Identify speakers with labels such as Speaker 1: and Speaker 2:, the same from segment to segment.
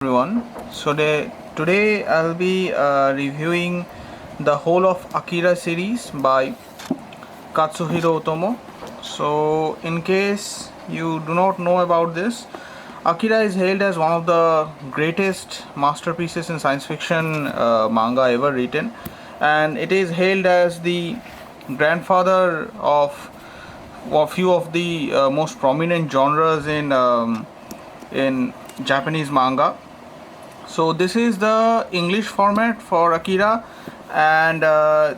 Speaker 1: Everyone. Today I'll be reviewing the whole of Akira series by Katsuhiro Otomo. So, in case you do not know about this, Akira is hailed as one of the greatest masterpieces in science fiction manga ever written, and it is hailed as the grandfather of a few of the most prominent genres in Japanese manga. So this is the English format for Akira, and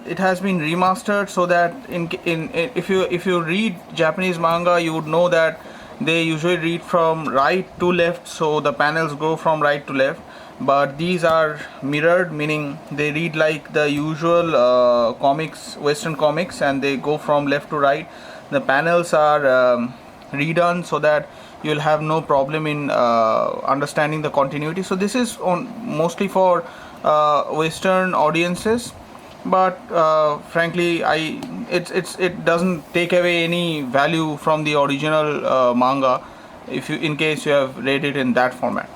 Speaker 1: it has been remastered so that if you read Japanese manga, you would know that they usually read from right to left, so the panels go from right to left. But these are mirrored, meaning they read like the usual comics, Western comics, and they go from left to right. The panels are redone so that you'll have no problem in understanding the continuity. So this is mostly for Western audiences, but frankly, it doesn't take away any value from the original manga, if you in case you have read it in that format.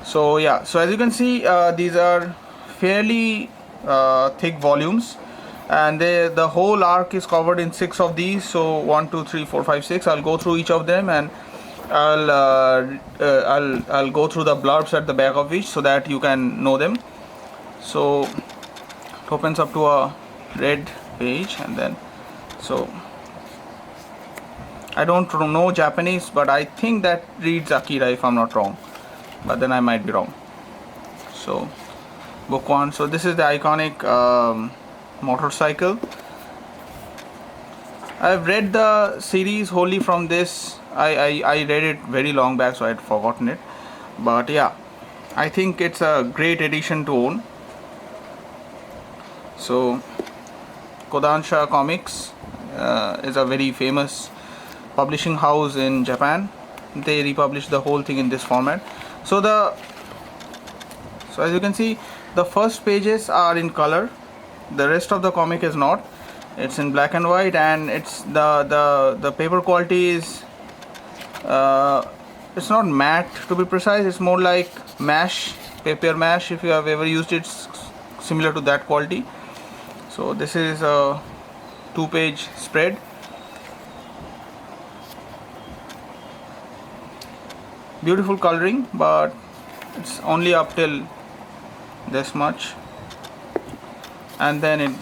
Speaker 1: So yeah, so as you can see, these are fairly thick volumes, and the whole arc is covered in 6 of these. So 1, 2, 3, 4, 5, 6. I'll go through each of them, and I'll go through the blurbs at the back of each so that you can know them. So it opens up to a red page, and then so I don't know Japanese, but I think that reads Akira if I'm not wrong, but then I might be wrong. So book 1. So this is the iconic motorcycle. I've read the series wholly from this. I read it very long back, so I had forgotten it, but yeah, I think it's a great edition to own. So Kodansha Comics is a very famous publishing house in Japan. They republish the whole thing in this format. So as you can see, the first pages are in color. The rest of the comic is not. It's in black and white, and it's the paper quality is it's not matte, to be precise. It's more like mash, paper mash. If you have ever used it, it's similar to that quality. So this is a 2-page spread. Beautiful coloring, but it's only up till this much, and then it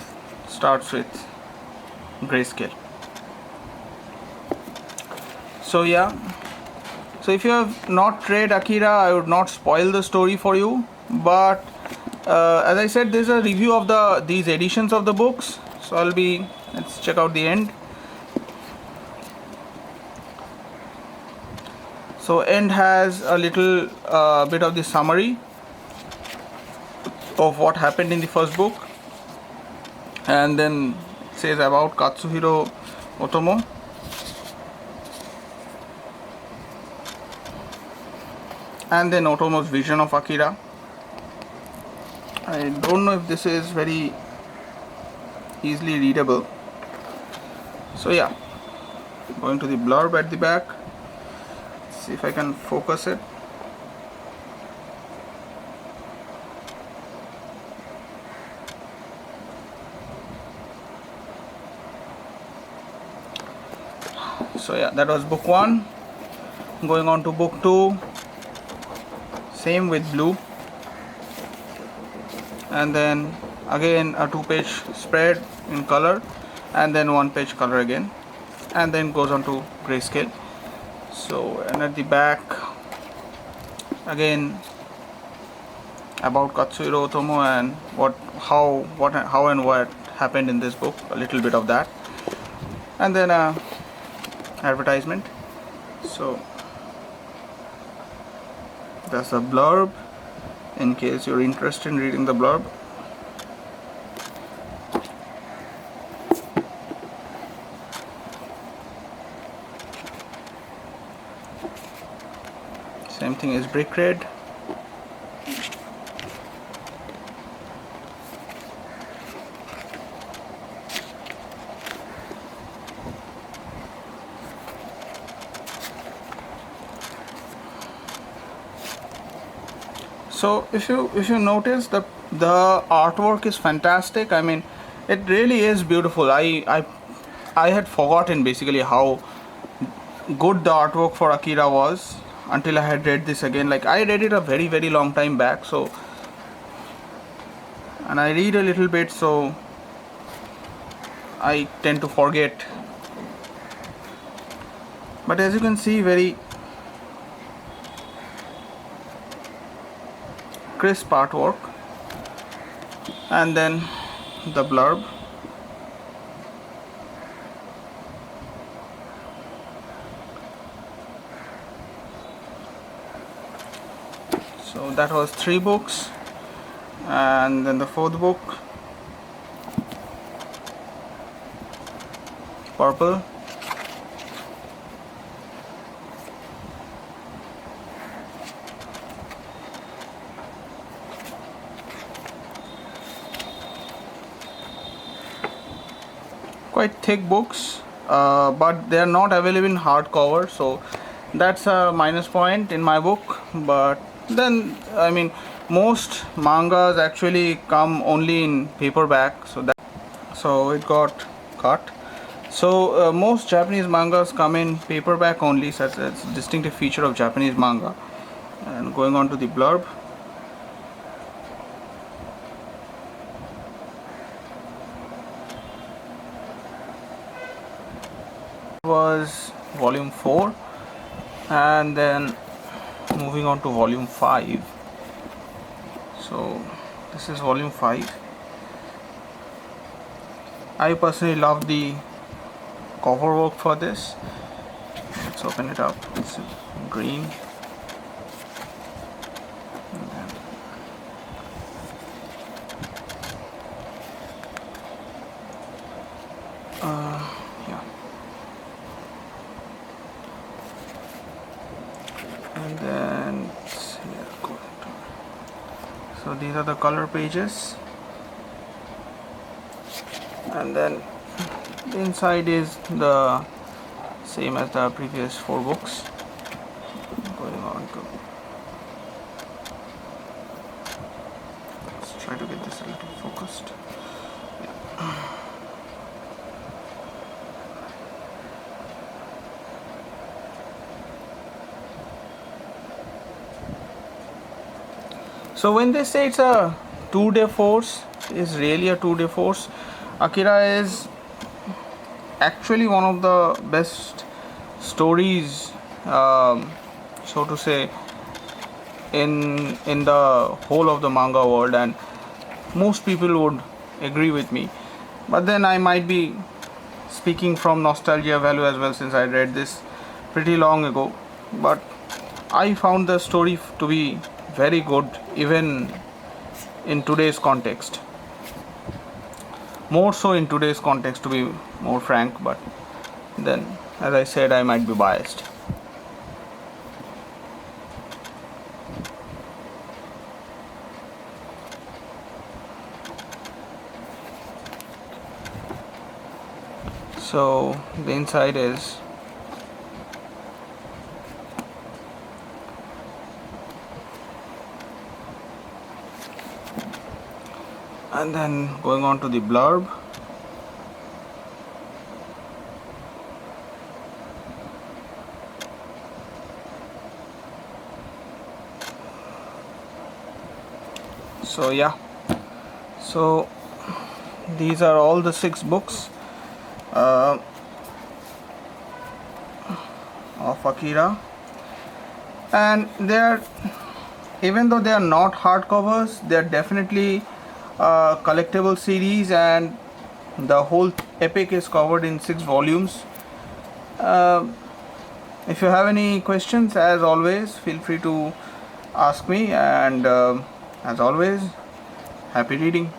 Speaker 1: starts with grayscale. So yeah, so if you have not read Akira, I would not spoil the story for you, but as I said, there's a review of these editions of the books, so let's check out the end. So end has a little bit of the summary of what happened in the first book, and then it says about Katsuhiro Otomo. And then Otomo's vision of Akira. I don't know if this is very easily readable. So yeah, going to the blurb at the back. Let's see if I can focus it. So yeah, that was book 1. Going on to book 2. Same with blue, and then again a 2-page spread in color, and then 1-page color again, and then goes on to grayscale. So, and at the back again about Katsuhiro Otomo and how and what happened in this book, a little bit of that, and then a advertisement. So that's a blurb in case you're interested in reading the blurb. Same thing is brick red. So if you notice, the artwork is fantastic. I mean, it really is beautiful. I had forgotten basically how good the artwork for Akira was until I had read this again. Like, I read it a very long time back, so, and I read a little bit, so I tend to forget. But as you can see, very crisp artwork, and then the blurb. So that was 3 books, and then the 4th book, purple. Quite thick books, but they are not available in hardcover, so that's a minus point in my book. But then, I mean, most mangas actually come only in paperback, so it got cut. So most Japanese mangas come in paperback only, such as distinctive feature of Japanese manga. And going on to the blurb. Was volume 4, and then moving on to volume 5. So this is volume 5. I personally love the cover work for this. Let's open it up. It's green. Yeah. And then so these are the color pages, and then the inside is the same as the previous 4 books. Going on to, let's try to get this a little focused. Yeah. So when they say it's a 2-day force, it's really a 2-day force. Akira is actually one of the best stories, so to say, in the whole of the manga world, and most people would agree with me. But then I might be speaking from nostalgia value as well, since I read this pretty long ago. But I found the story to be very good, even in today's context. More so in today's context, to be more frank, but then, as I said, I might be biased. So the inside is and then going on to the blurb. So yeah, so these are all the 6 books of Akira, and they are, even though they are not hardcovers, they are definitely collectible series, and the whole epic is covered in 6 volumes. If you have any questions, as always, feel free to ask me, and as always, happy reading.